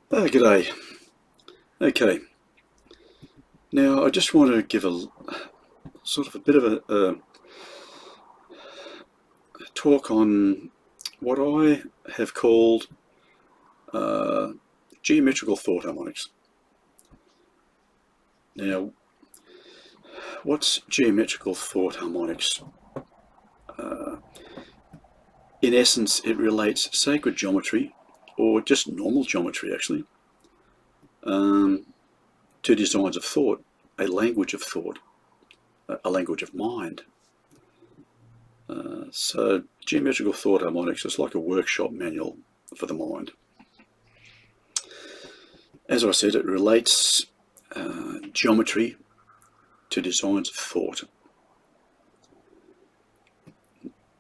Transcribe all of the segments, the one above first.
G'day. Okay, now I just want to give a sort of a bit of a talk on what I have called uh, geometrical thought harmonics. Now, what's geometrical thought harmonics? Uh, in essence, it relates sacred geometry, or just normal geometry actually, um, to designs of thought, a language of thought, a language of mind. So geometrical thought harmonics is like a workshop manual for the mind. As I said, it relates geometry to designs of thought.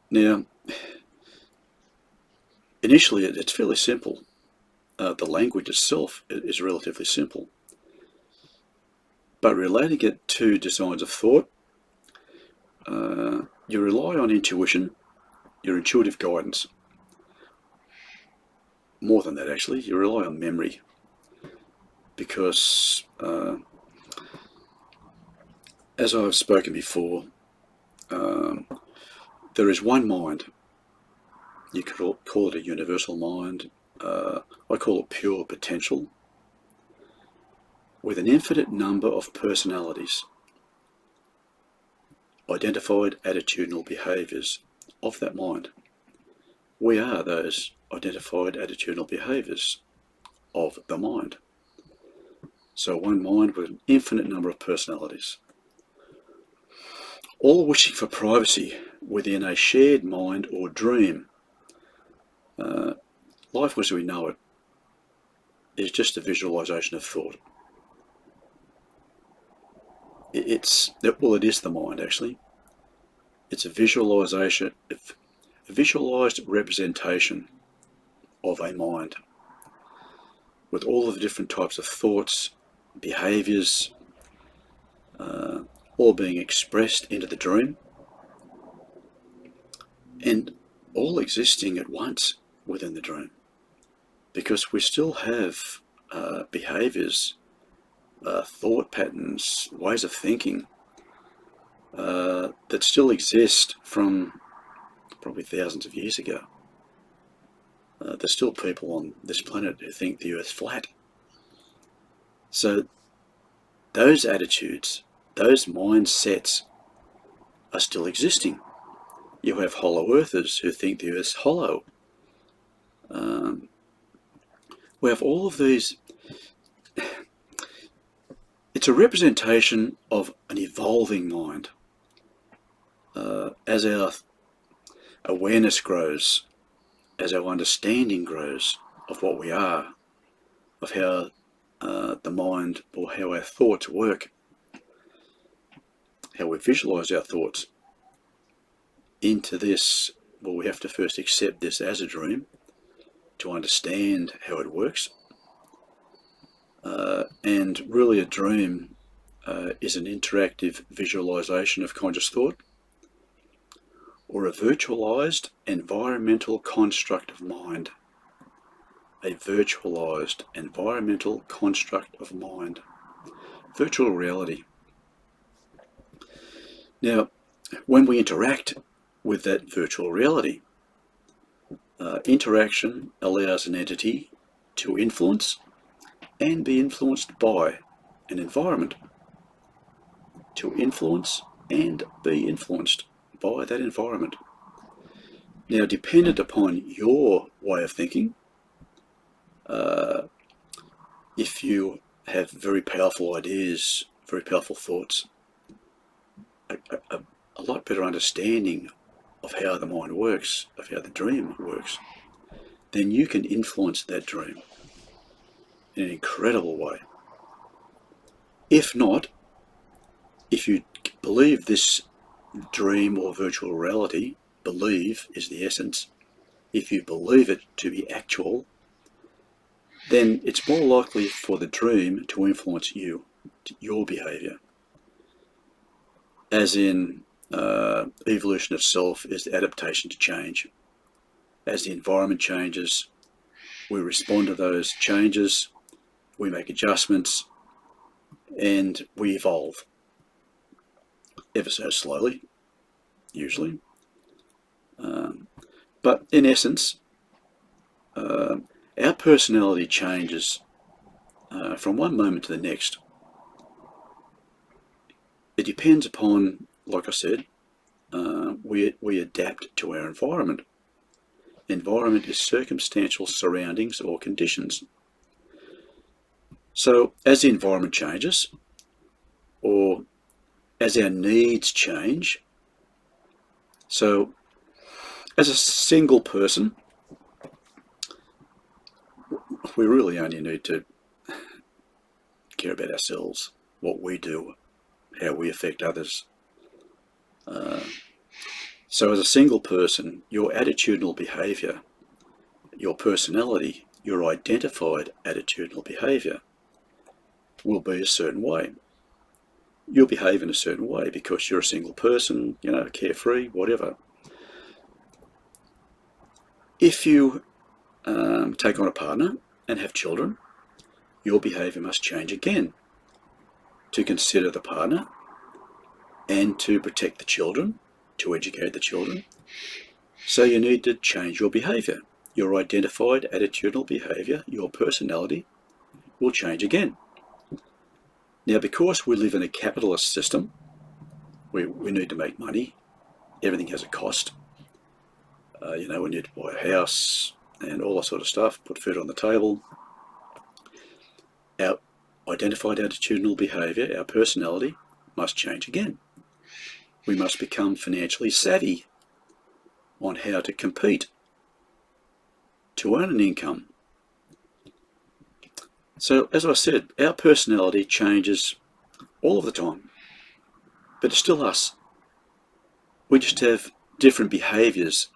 Now, initially it's fairly simple. The language itself is relatively simple. But relating it to designs of thought, you rely on intuition, your intuitive guidance. More than that, actually, you rely on memory. Because, as I've spoken before, there is one mind. You could call it a universal mind. I call it pure potential, with an infinite number of personalities, identified attitudinal behaviours of that mind. We are those identified attitudinal behaviours of the mind. So one mind with an infinite number of personalities, all wishing for privacy within a shared mind or dream. Life as we know it is just a visualization of thought. It is the mind actually. It's a visualization, a visualized representation of a mind with all of the different types of thoughts, behaviors, all being expressed into the dream, and all existing at once within the dream, because we still have behaviors, thought patterns, ways of thinking that still exist from probably thousands of years ago. There's still people on this planet who think the Earth's flat. So those attitudes, those mindsets are still existing. You have hollow earthers who think the Earth's hollow. We have all of these. It's a representation of an evolving mind. As our awareness grows, as our understanding grows of what we are, of how the mind or how our thoughts work, how we visualize our thoughts into this, well, we have to first accept this as a dream to understand how it works. And really a dream is an interactive visualization of conscious thought, or a virtualized environmental construct of mind. A virtualized environmental construct of mind. Virtual reality. Now, when we interact with that virtual reality, interaction allows an entity to influence and be influenced by an environment. To influence and be influenced by that environment. Now, dependent upon your way of thinking, if you have very powerful ideas, very powerful thoughts, a lot better understanding of how the mind works, of how the dream works, then you can influence that dream in an incredible way. If not, if you believe this dream or virtual reality, believe is the essence, if you believe it to be actual, then it's more likely for the dream to influence you, your behavior. As in, evolution itself is the adaptation to change. As the environment changes, we respond to those changes we make adjustments, and we evolve ever so slowly, usually. But in essence, our personality changes from one moment to the next. It depends upon, like I said, we adapt to our environment. Environment is circumstantial surroundings or conditions. So as the environment changes, or as our needs change, so as a single person, we really only need to care about ourselves, what we do, how we affect others. So as a single person, your attitudinal behaviour, your personality, your identified attitudinal behaviour will be a certain way. You'll behave in a certain way because you're a single person, carefree, whatever. If you take on a partner and have children, your behaviour must change again to consider the partner and to protect the children, to educate the children. So you need to change your behaviour. Your identified attitudinal behaviour, your personality, will change again. Now, because we live in a capitalist system, we need to make money. Everything has a cost. We need to buy a house and all that sort of stuff, put food on the table. Our identified attitudinal behaviour, our personality, must change again. We must become financially savvy on how to compete to earn an income. So, as I said, our personality changes all of the time, but it's still us. We just have different behaviours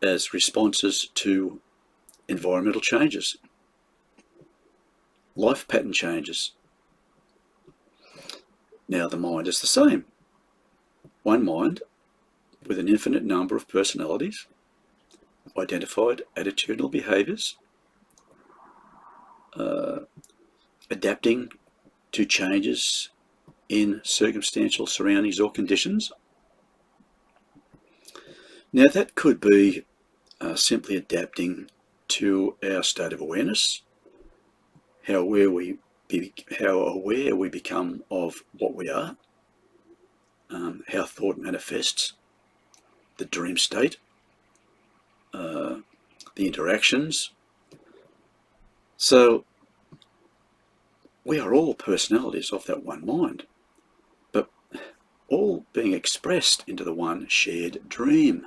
as responses to environmental changes, life pattern changes. Now the mind is the same. One mind with an infinite number of personalities, identified attitudinal behaviours, adapting to changes in circumstantial surroundings or conditions. Now that could be simply adapting to our state of awareness, how aware we become of what we are, how thought manifests, the dream state, the interactions. So we are all personalities of that one mind, but all being expressed into the one shared dream.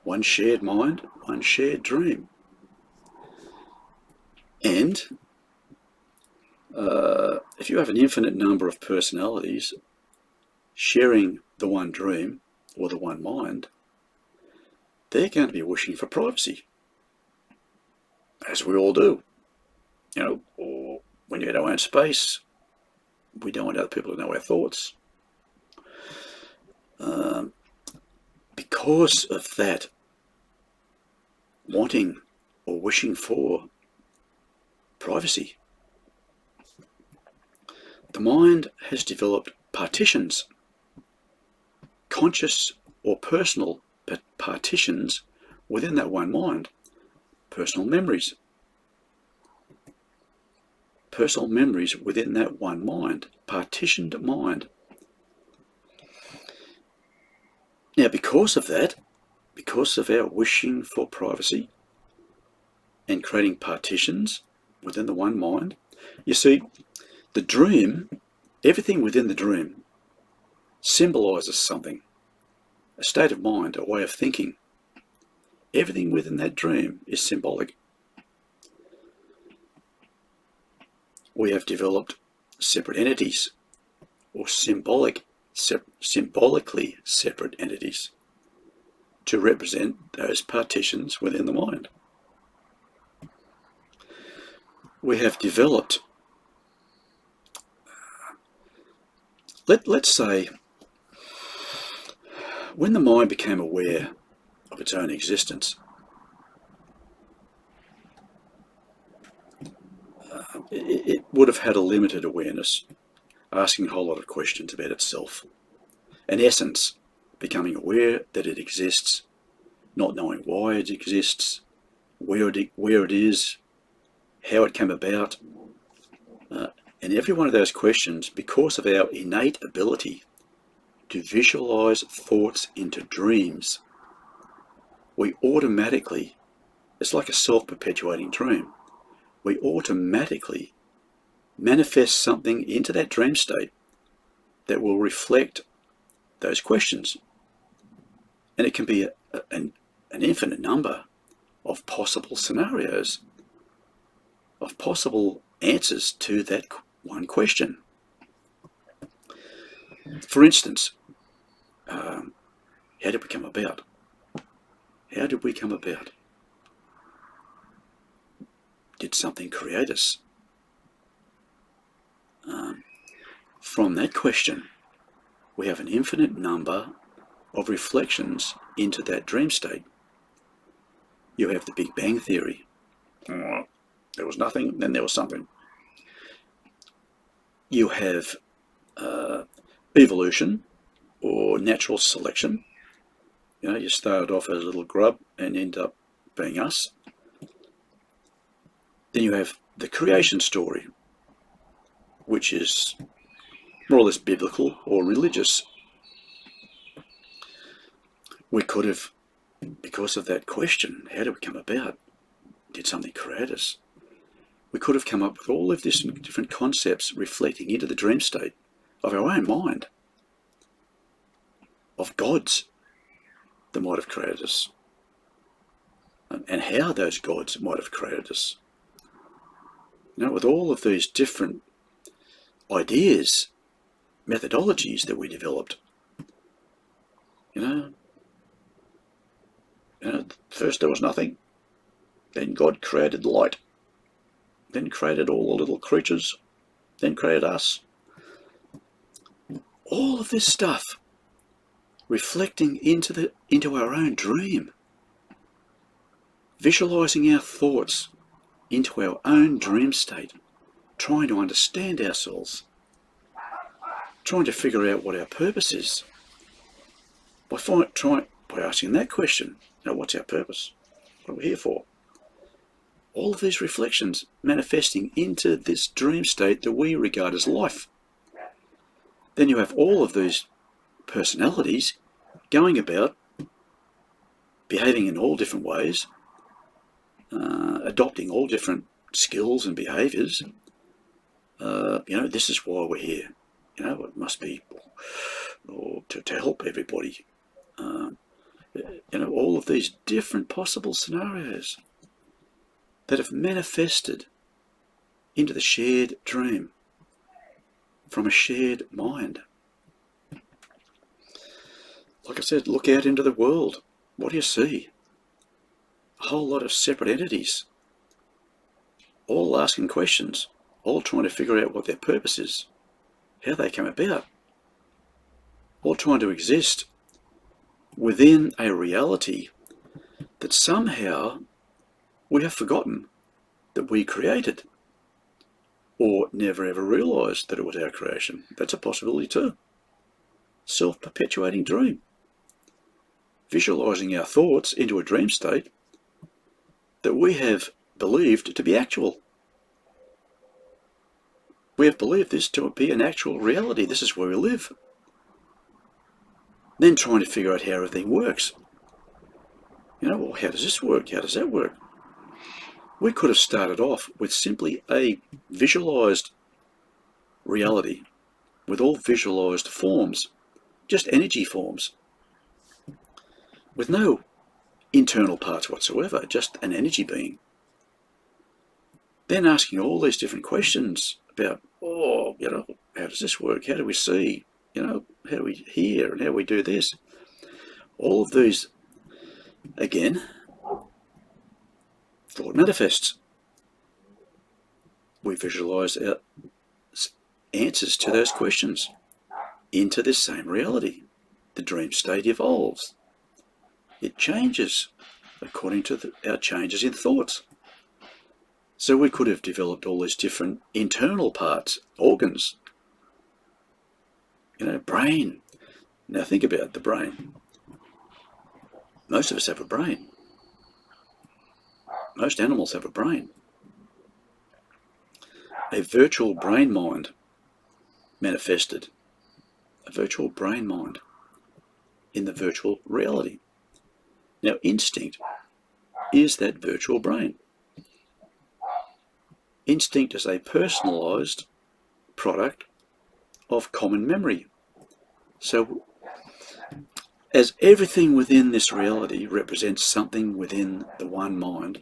One shared mind, one shared dream. And if you have an infinite number of personalities sharing the one dream or the one mind, they're going to be wishing for privacy, as we all do. Or when you get our own space, we don't want other people to know our thoughts. Because of that wanting or wishing for privacy, the mind has developed partitions, conscious or personal partitions within that one mind, personal memories within that one mind, partitioned mind. Now, because of that, because of our wishing for privacy and creating partitions within the one mind, you see, the dream, everything within the dream symbolises something, a state of mind, a way of thinking. Everything within that dream is symbolic. We have developed separate entities, or symbolically separate entities, to represent those partitions within the mind. We have developed, let's say, when the mind became aware of its own existence, it would have had a limited awareness, asking a whole lot of questions about itself. In essence, becoming aware that it exists, not knowing why it exists, where it is, how it came about. And every one of those questions, because of our innate ability to visualize thoughts into dreams, we automatically, it's like a self-perpetuating dream, we automatically manifest something into that dream state that will reflect those questions. And it can be an infinite number of possible scenarios, of possible answers to that one question. For instance, how did we come about? How did we come about? Did something create us? From that question, we have an infinite number of reflections into that dream state. You have the Big Bang Theory. There was nothing, then there was something. You have evolution or natural selection. You know, you started off as a little grub and end up being us. Then you have the creation story, which is more or less biblical or religious. We could have, because of that question, how did we come about? Did something create us? We could have come up with all of these different concepts reflecting into the dream state of our own mind, of gods that might have created us, and how those gods might have created us. You know, with all of these different ideas, methodologies that we developed, you know, first there was nothing, then God created light, then created all the little creatures, then created us. All of this stuff reflecting into our own dream, visualizing our thoughts into our own dream state, trying to understand ourselves, trying to figure out what our purpose is. By asking that question, what's our purpose? What are we here for? All of these reflections manifesting into this dream state that we regard as life. Then you have all of these personalities going about, behaving in all different ways, adopting all different skills and behaviours. This is why we're here. It must be to help everybody. All of these different possible scenarios that have manifested into the shared dream from a shared mind. Like I said, look out into the world. What do you see? A whole lot of separate entities, all asking questions, all trying to figure out what their purpose is, how they came about, all trying to exist within a reality that somehow we have forgotten that we created, or never ever realised that it was our creation. That's a possibility too. Self-perpetuating dream. Visualising our thoughts into a dream state that we have believed to be actual. We have believed this to be an actual reality. This is where we live. Then trying to figure out how everything works. Well, how does this work? How does that work? We could have started off with simply a visualized reality with all visualized forms, just energy forms, with no internal parts whatsoever, just an energy being. Then asking all these different questions about, how does this work? How do we see? How do we hear? And how do we do this? All of these, again, thought manifests. We visualize our answers to those questions into this same reality. The dream state evolves. It changes according to our changes in thoughts. So we could have developed all these different internal parts, organs, brain. Now think about the brain. Most of us have a brain. Most animals have a brain. A virtual brain mind manifested. A virtual brain mind in the virtual reality. Now, instinct is that virtual brain. Instinct is a personalized product of common memory. So, as everything within this reality represents something within the one mind,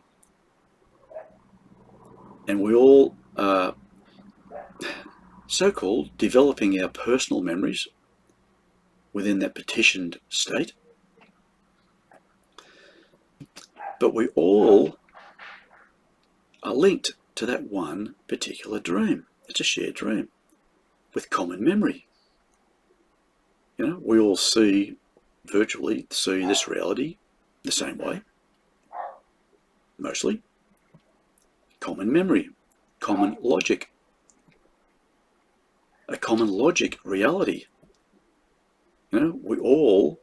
and we all are so-called developing our personal memories within that petitioned state, but we all are linked to that one particular dream. It's a shared dream with common memory. We all virtually see this reality the same way, mostly. Common memory, common logic, a common logic reality. We all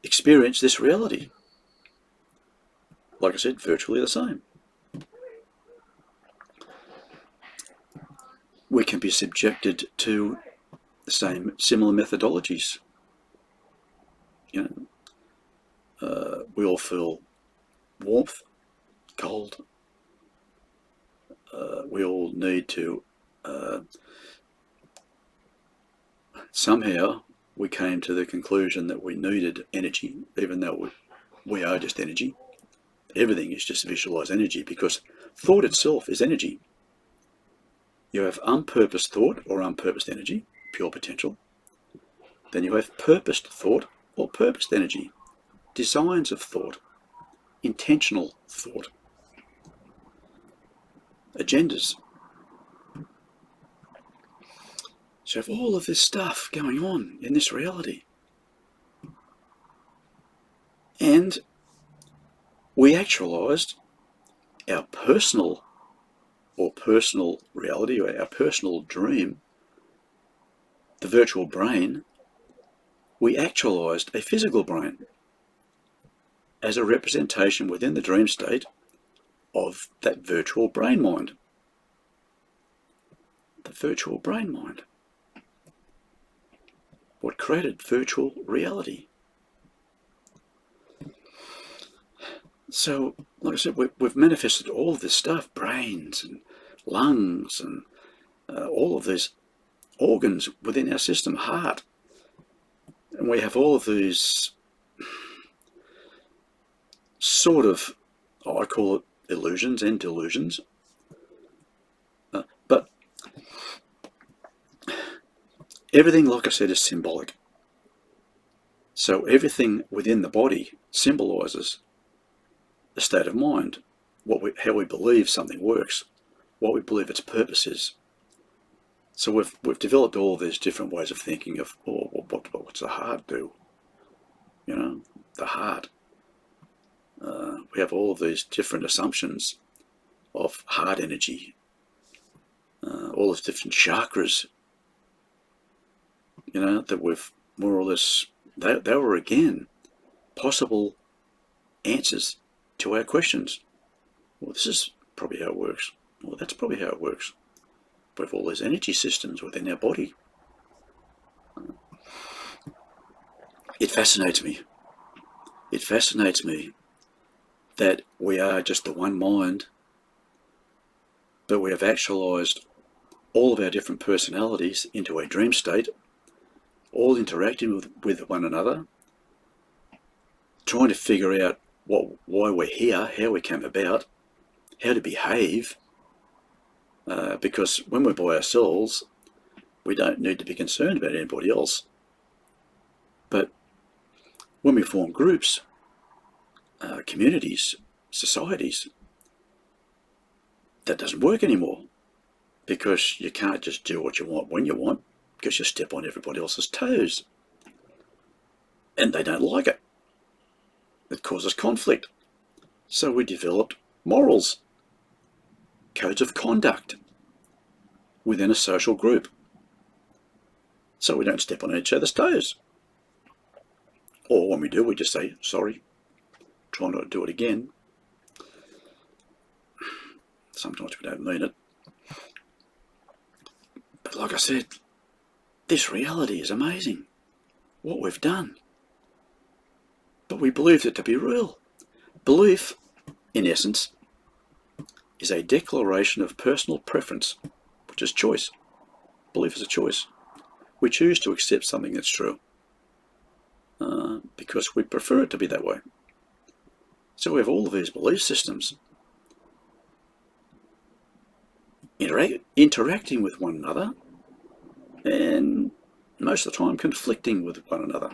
experience this reality. Like I said, virtually the same. We can be subjected to the similar methodologies. We all feel warmth, cold. We all need to. Somehow we came to the conclusion that we needed energy, even though we are just energy. Everything is just visualized energy, because thought itself is energy. You have unpurposed thought or unpurposed energy, pure potential. Then you have purposed thought or purposed energy, designs of thought, intentional thought, agendas. So you have all of this stuff going on in this reality. And we actualized our personal reality, or our personal dream, the virtual brain. We actualized a physical brain as a representation within the dream state of that virtual brain mind. The virtual brain mind. What created virtual reality. So, like I said, we've manifested all of this stuff, brains and lungs and all of these organs within our system, heart. And we have all of these sort of, I call it illusions and delusions. But everything, like I said, is symbolic. So everything within the body symbolizes a state of mind, how we believe something works, what we believe its purpose is. So we've developed all these different ways of thinking of, what's the heart do? The heart. We have all of these different assumptions of heart energy, all these different chakras, that we've more or less, they were again possible answers to our questions. Well, this is probably how it works. Well, that's probably how it works. We have all these energy systems within our body. It fascinates me. It fascinates me that we are just the one mind, but we have actualized all of our different personalities into a dream state, all interacting with one another, trying to figure out why we're here, how we came about, how to behave, because when we're by ourselves, we don't need to be concerned about anybody else. But when we form groups, communities, societies, that doesn't work anymore, because you can't just do what you want when you want, because you step on everybody else's toes. And they don't like it. It causes conflict. So we developed morals. codes of conduct within a social group, so we don't step on each other's toes. Or when we do, we just say, sorry, try not to do it again. Sometimes we don't mean it. But like I said, this reality is amazing, what we've done. But we believed it to be real. Belief, in essence, is a declaration of personal preference, which is choice. Belief is a choice. We choose to accept something that's true because we prefer it to be that way. So we have all of these belief systems interacting with one another, and most of the time conflicting with one another,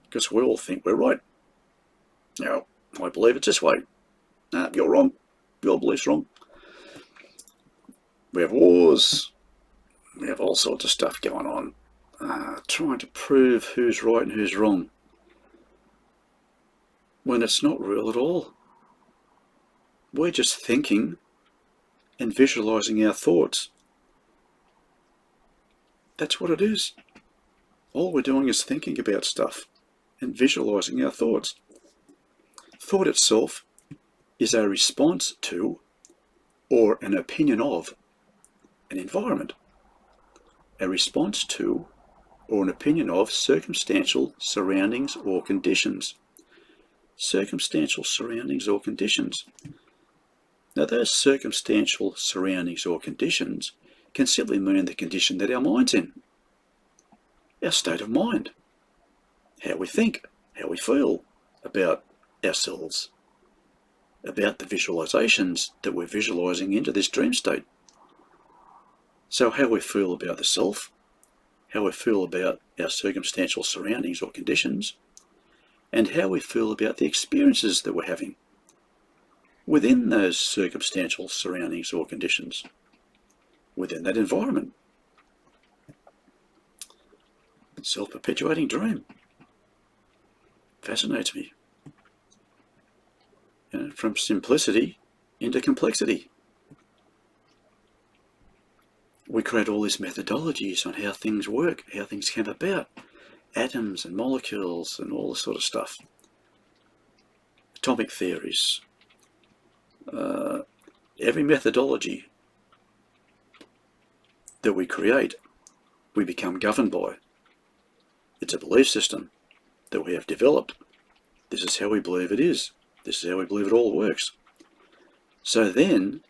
because we all think we're right. Now, I believe it's this way. Nah, you're wrong. Your belief's wrong. We have wars. We have all sorts of stuff going on, trying to prove who's right and who's wrong, when it's not real at all. We're just thinking and visualizing our thoughts. That's what it is. All we're doing is thinking about stuff and visualizing our thoughts. Thought itself is a response to or an opinion of an environment. A response to or an opinion of circumstantial surroundings or conditions. Circumstantial surroundings or conditions. Now, those circumstantial surroundings or conditions can simply mean the condition that our mind's in, our state of mind, how we think, how we feel about ourselves, about the visualizations that we're visualizing into this dream state. So how we feel about the self, how we feel about our circumstantial surroundings or conditions, and how we feel about the experiences that we're having within those circumstantial surroundings or conditions, within that environment. Self-perpetuating dream fascinates me. From simplicity into complexity. We create all these methodologies on how things work, how things came about, atoms and molecules and all this sort of stuff. Atomic theories. Every methodology that we create, we become governed by. It's a belief system that we have developed. This is how we believe it is. This is how we believe it all works. So then,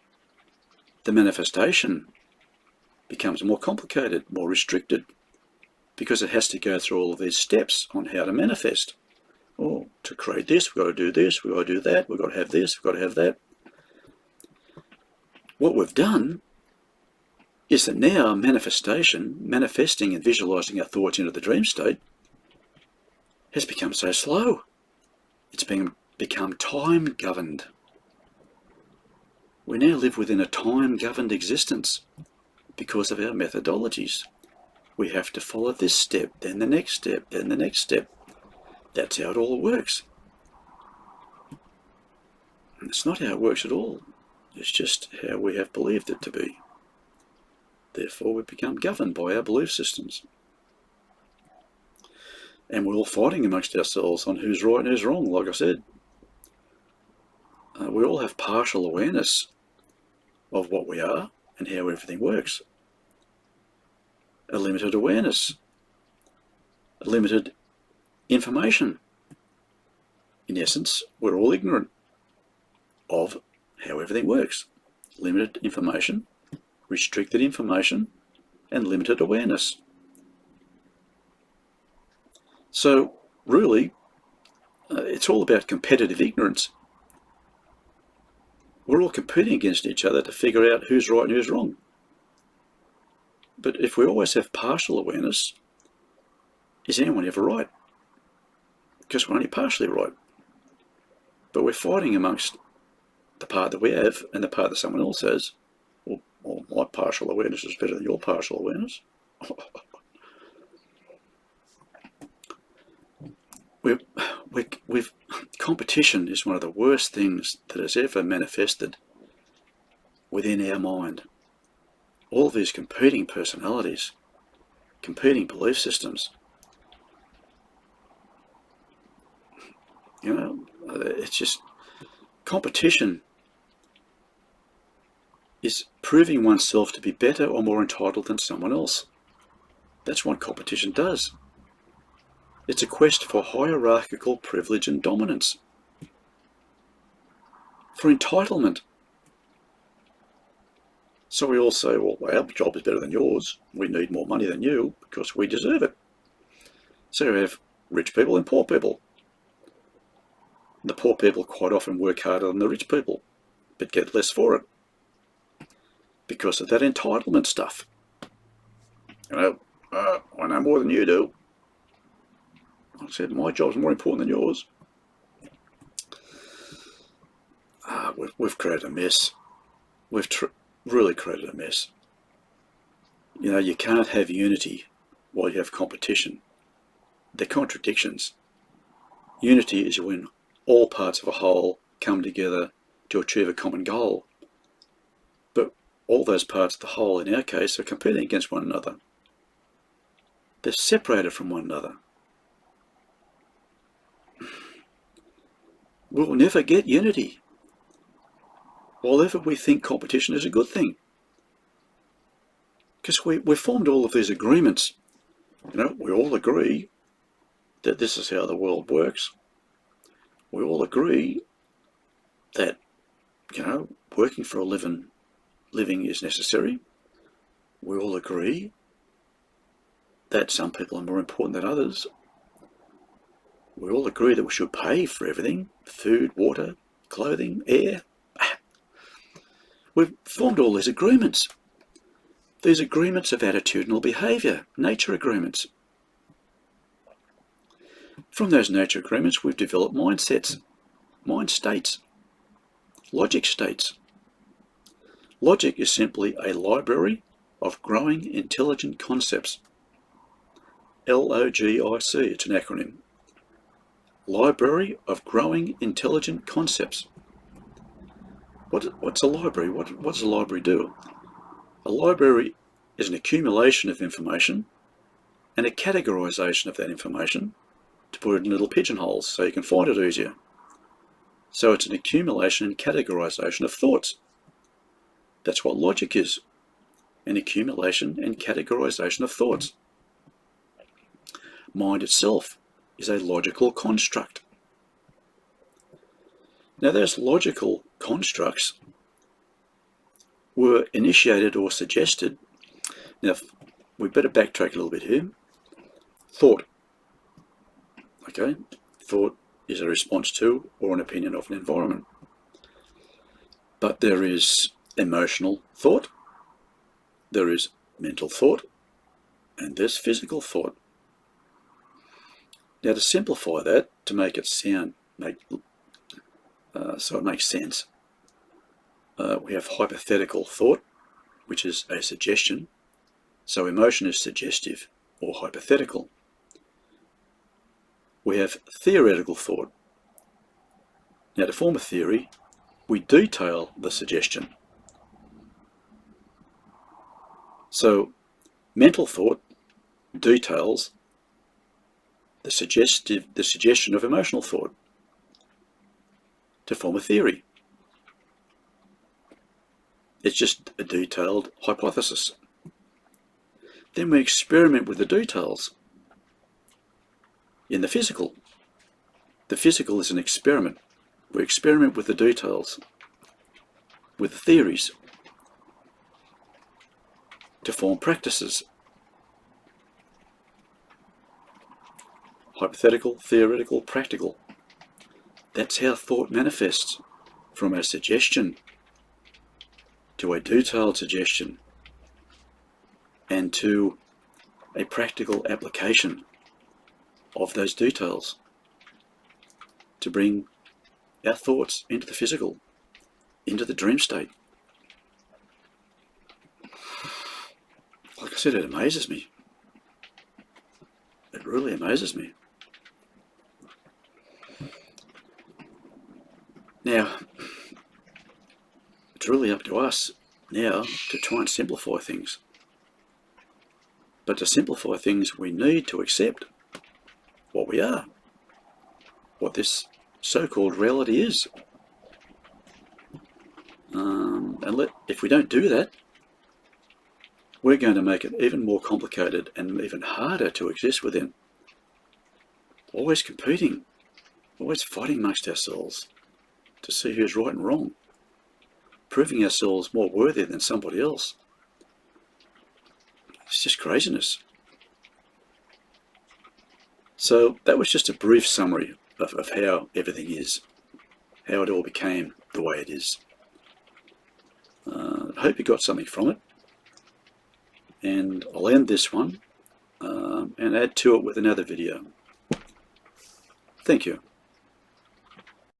the manifestation becomes more complicated, more restricted, because it has to go through all of these steps on how to manifest. Oh, to create this, we've got to do this, we've got to do that, we've got to have this, we've got to have that. What we've done is that now manifesting and visualizing our thoughts into the dream state, has become so slow. It's become time-governed. We now live within a time-governed existence because of our methodologies. We have to follow this step, then the next step, then the next step. That's how it all works. And it's not how it works at all. It's just how we have believed it to be. Therefore, we become governed by our belief systems. And we're all fighting amongst ourselves on who's right and who's wrong, like I said. We all have partial awareness of what we are and how everything works. A limited awareness. A limited information. In essence, we're all ignorant of how everything works. Limited information, restricted information, and limited awareness. So really, it's all about competitive ignorance. We're all competing against each other to figure out who's right and who's wrong. But if we always have partial awareness, is anyone ever right? Because we're only partially right. But we're fighting amongst the part that we have and the part that someone else has. Well, my partial awareness is better than your partial awareness. Competition is one of the worst things that has ever manifested within our mind. All these competing personalities, competing belief systems. You know, it's just competition is proving oneself to be better or more entitled than someone else. That's what competition does. It's a quest for hierarchical privilege and dominance, for entitlement. So we all say, well, our job is better than yours. We need more money than you because we deserve it. So we have rich people and poor people. The poor people quite often work harder than the rich people, but get less for it because of that entitlement stuff. You know, I know more than you do. I said, my job's more important than yours. We've created a mess. We've really created a mess. You know, you can't have unity while you have competition. They're contradictions. Unity is when all parts of a whole come together to achieve a common goal. But all those parts of the whole, in our case, are competing against one another. They're separated from one another. We'll never get unity while ever we think competition is a good thing. Because we've formed all of these agreements. You know, we all agree that this is how the world works. We all agree that, you know, working for a living is necessary. We all agree that some people are more important than others. We all agree that we should pay for everything: food, water, clothing, air. We've formed all these agreements. These agreements of attitudinal behaviour, nature agreements. From those nature agreements, we've developed mindsets, mind states, logic states. Logic is simply a library of growing intelligent concepts. LOGIC, it's an acronym. Library of growing intelligent concepts. What's a library? What does a library do? A library is an accumulation of information and a categorization of that information to put it in little pigeonholes so you can find it easier. So it's an accumulation and categorization of thoughts. That's what logic is, an accumulation and categorization of thoughts. Mind itself is a logical construct. Now, those logical constructs were initiated or suggested. Now, we better backtrack a little bit here. Thought. Okay, thought is a response to or an opinion of an environment. But there is emotional thought, there is mental thought, and there's physical thought. Now, to simplify that, to make it sound, so it makes sense, we have hypothetical thought, which is a suggestion. So emotion is suggestive or hypothetical. We have theoretical thought. Now, to form a theory, we detail the suggestion. So mental thought details the suggestion of emotional thought to form a theory. It's just a detailed hypothesis. Then we experiment with the details in the physical. The physical is an experiment. We experiment with the details, with the theories, to form practices. Hypothetical, theoretical, practical. That's how thought manifests, from a suggestion to a detailed suggestion and to a practical application of those details to bring our thoughts into the physical, into the dream state. Like I said, it amazes me. It really amazes me. Now, it's really up to us now to try and simplify things. But to simplify things, we need to accept what we are, what this so-called reality is. If we don't do that, we're going to make it even more complicated and even harder to exist within. Always competing, always fighting amongst ourselves to see who's right and wrong, proving ourselves more worthy than somebody else. It's just craziness. So that was just a brief summary of how everything is, how it all became the way it is. I hope you got something from it, and I'll end this one and add to it with another video. Thank you.